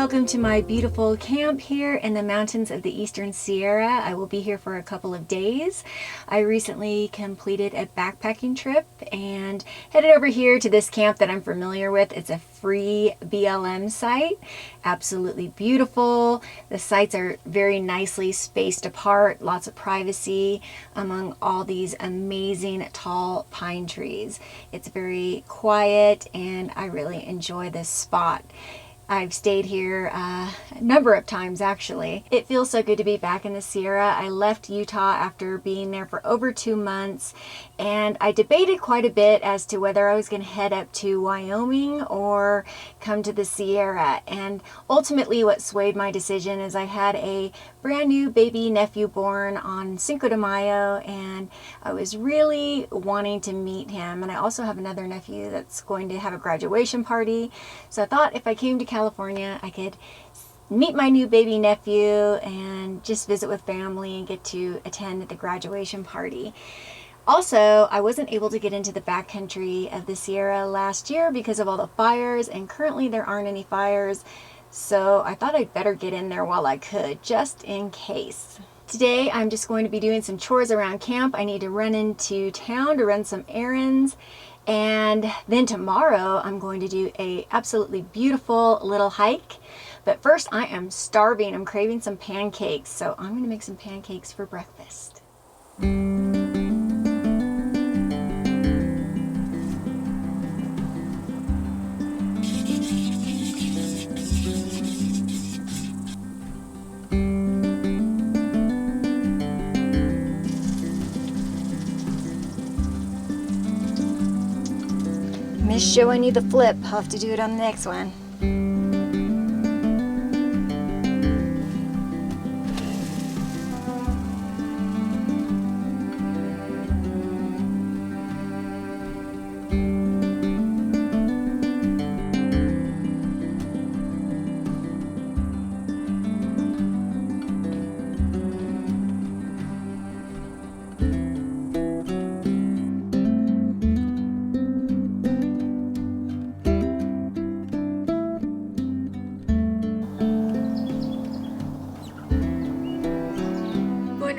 Welcome to my beautiful camp here in the mountains of the Eastern Sierra. I will be here for a couple of days. I recently completed a backpacking trip and headed over here to this camp that I'm familiar with. It's a free BLM site. Absolutely beautiful. The sites are very nicely spaced apart, lots of privacy among all these amazing tall pine trees. It's very quiet and I really enjoy this spot. I've stayed here a number of times actually. It feels so good to be back in the Sierra. I left Utah after being there for over 2 months and I debated quite a bit as to whether I was going to head up to Wyoming or come to the Sierra, and ultimately what swayed my decision is I had a brand new baby nephew born on Cinco de Mayo and I was really wanting to meet him, and I also have another nephew that's going to have a graduation party, so I thought if I came to California I could meet my new baby nephew and just visit with family and get to attend the graduation party. Also, I wasn't able to get into the backcountry of the Sierra last year because of all the fires, and currently there aren't any fires, so I thought I'd better get in there while I could, just in case. Today I'm just going to be doing some chores around camp. I need to run into town to run some errands, and then tomorrow I'm going to do a absolutely beautiful little hike. But first I am starving. I'm craving some pancakes, so I'm going to make some pancakes for breakfast. Missed showing you the flip. I'll have to do it on the next one.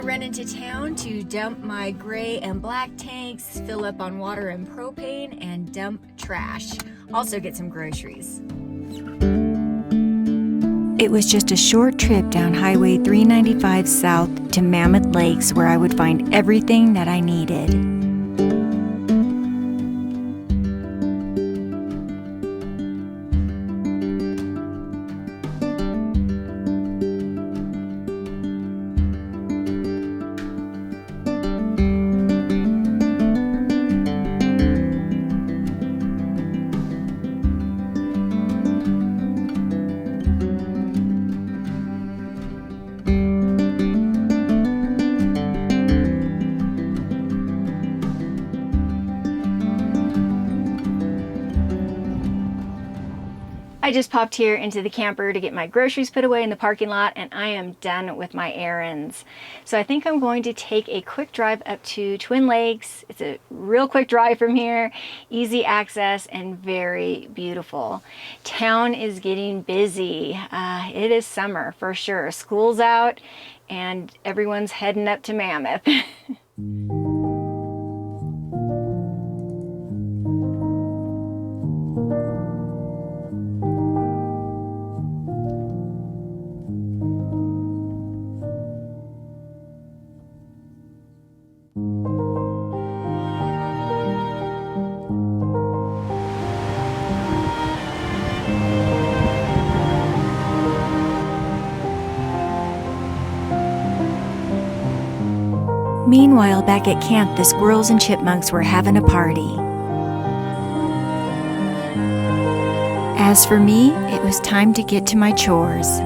Run into town to dump my gray and black tanks, fill up on water and propane, and dump trash. Also get some groceries. It was just a short trip down Highway 395 south to Mammoth Lakes where I would find everything that I needed. I just popped here into the camper to get my groceries put away in the parking lot, and I am done with my errands. So I think I'm going to take a quick drive up to Twin Lakes. It's a real quick drive from here, easy access and very beautiful. Town is getting busy. It is summer for sure. School's out and everyone's heading up to Mammoth. Meanwhile, back at camp, the squirrels and chipmunks were having a party. As for me, it was time to get to my chores.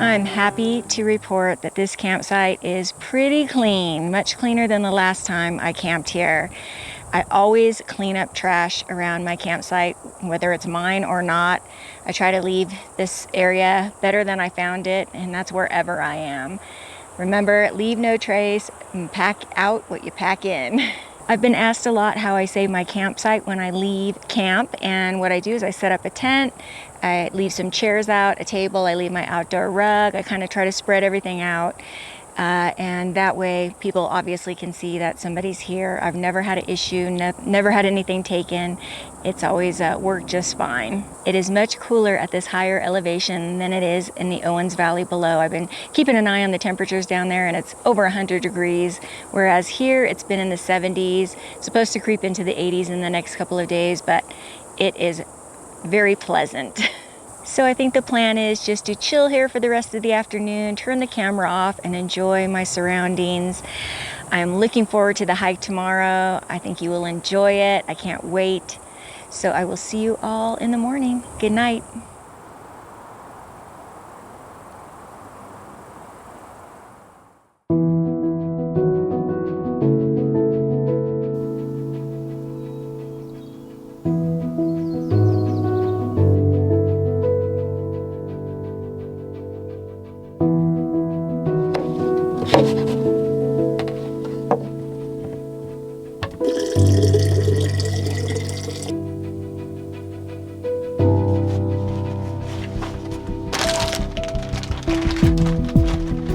I'm happy to report that this campsite is pretty clean, much cleaner than the last time I camped here. I always clean up trash around my campsite, whether it's mine or not. I try to leave this area better than I found it, and that's wherever I am. Remember, leave no trace and pack out what you pack in. I've been asked a lot how I save my campsite when I leave camp, and what I do is I set up a tent, I leave some chairs out, a table, I leave my outdoor rug, I kind of try to spread everything out. And that way people obviously can see that somebody's here. I've never had an issue, never had anything taken. It's always worked just fine. It is much cooler at this higher elevation than it is in the Owens Valley below. I've been keeping an eye on the temperatures down there, and it's over 100 degrees, whereas here it's been in the 70s, supposed to creep into the 80s in the next couple of days, but it is very pleasant. So I think the plan is just to chill here for the rest of the afternoon, turn the camera off, and enjoy my surroundings. I'm looking forward to the hike tomorrow. I think you will enjoy it. I can't wait. So I will see you all in the morning. Good night.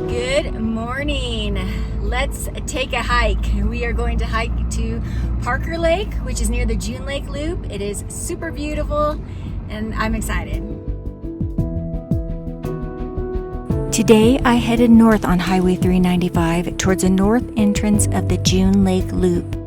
Good morning. Let's take a hike. We are going to hike to Parker Lake, which is near the June Lake Loop. It is super beautiful and I'm excited. Today I headed north on Highway 395 towards the north entrance of the June Lake Loop.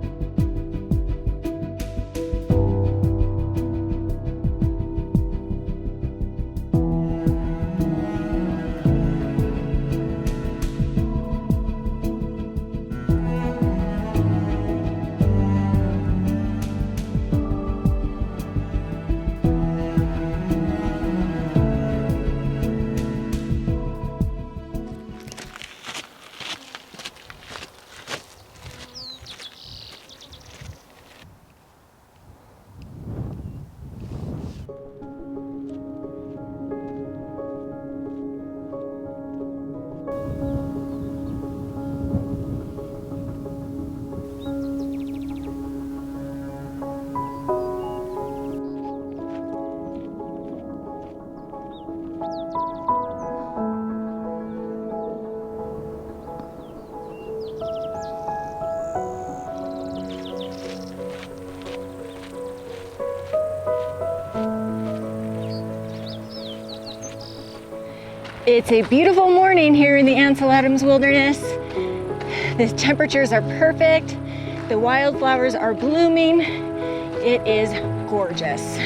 It's a beautiful morning here in the Ansel Adams Wilderness. The temperatures are perfect. The wildflowers are blooming. It is gorgeous.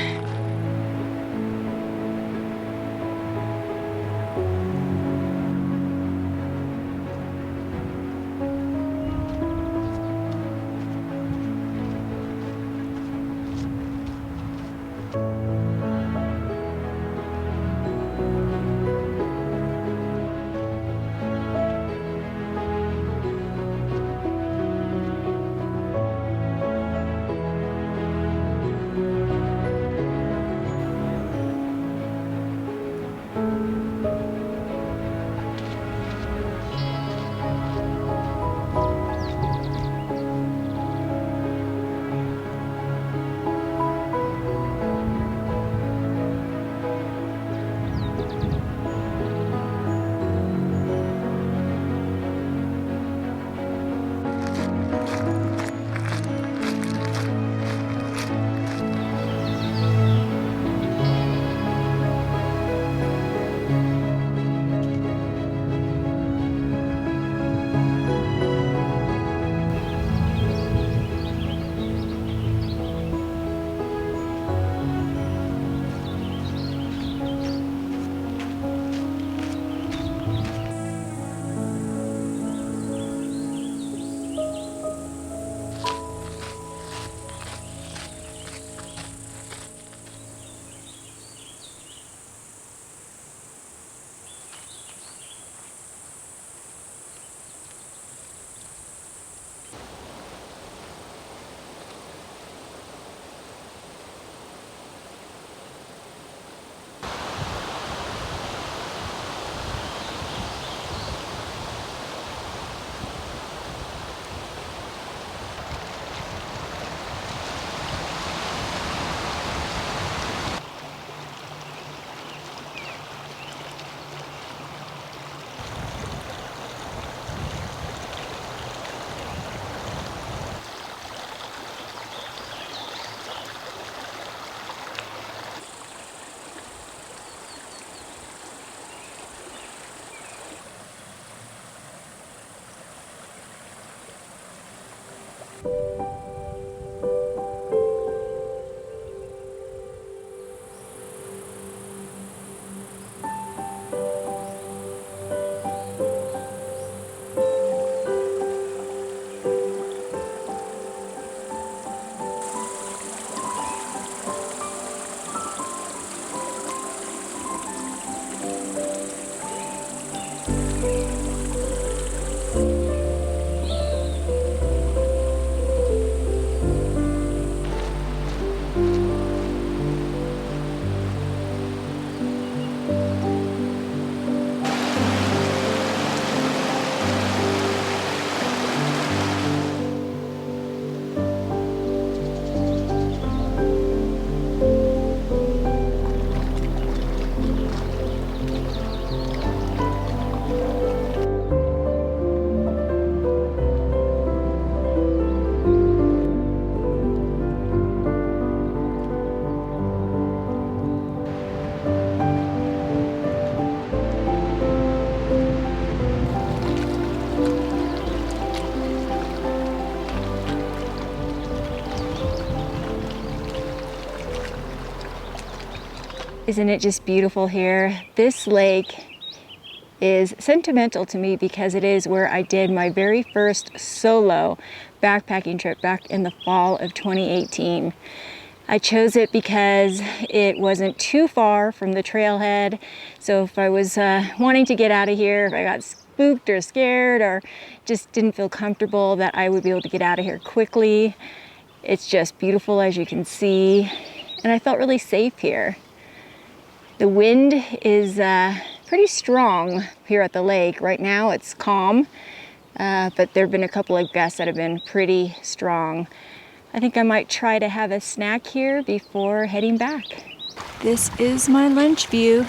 Isn't it just beautiful here? This lake is sentimental to me because it is where I did my very first solo backpacking trip back in the fall of 2018. I chose it because it wasn't too far from the trailhead. So if I was wanting to get out of here, if I got spooked or scared or just didn't feel comfortable, that I would be able to get out of here quickly. It's just beautiful, as you can see, and I felt really safe here. The wind is pretty strong here at the lake. Right now it's calm, but there have been a couple of gusts that have been pretty strong. I think I might try to have a snack here before heading back. This is my lunch view.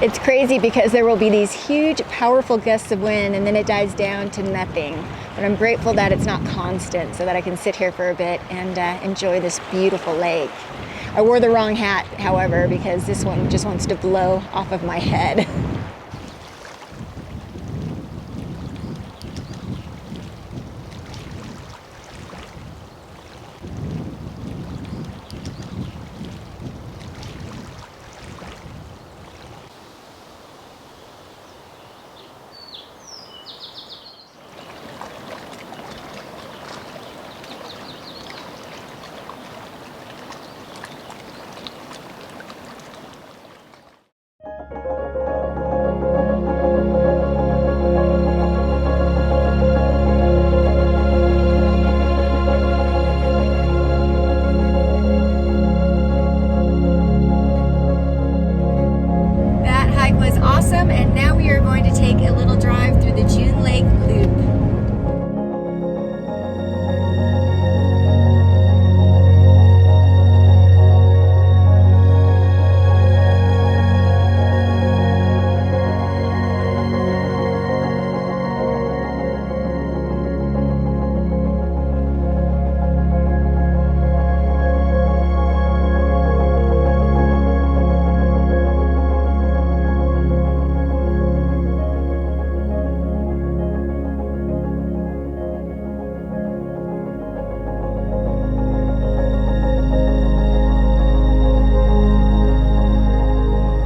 It's crazy because there will be these huge, powerful gusts of wind and then it dies down to nothing. But I'm grateful that it's not constant so that I can sit here for a bit and enjoy this beautiful lake. I wore the wrong hat, however, because this one just wants to blow off of my head. And now we are going to take a little drive through the June Lake Loop.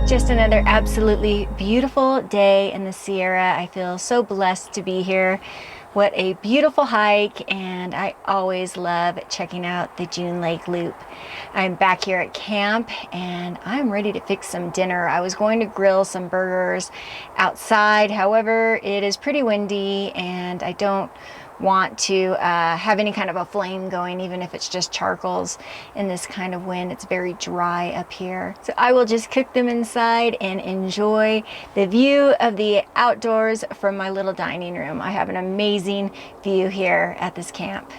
Just another absolutely beautiful day in the Sierra. I feel so blessed to be here. What a beautiful hike, and I always love checking out the June Lake Loop. I'm back here at camp and I'm ready to fix some dinner. I was going to grill some burgers outside, however, it is pretty windy and I don't want to have any kind of a flame going, even if it's just charcoals in this kind of wind. It's very dry up here. So I will just cook them inside and enjoy the view of the outdoors from my little dining room. I have an amazing view here at this camp.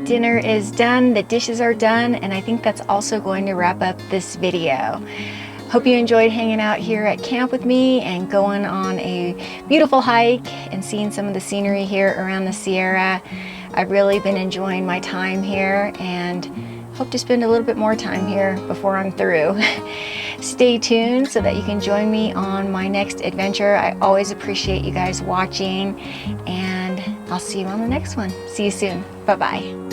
Dinner is done, the dishes are done, and I think that's also going to wrap up this video. Hope you enjoyed hanging out here at camp with me and going on a beautiful hike and seeing some of the scenery here around the Sierra. I've really been enjoying my time here and hope to spend a little bit more time here before I'm through. Stay tuned so that you can join me on my next adventure. I always appreciate you guys watching, and I'll see you on the next one. See you soon. Bye-bye.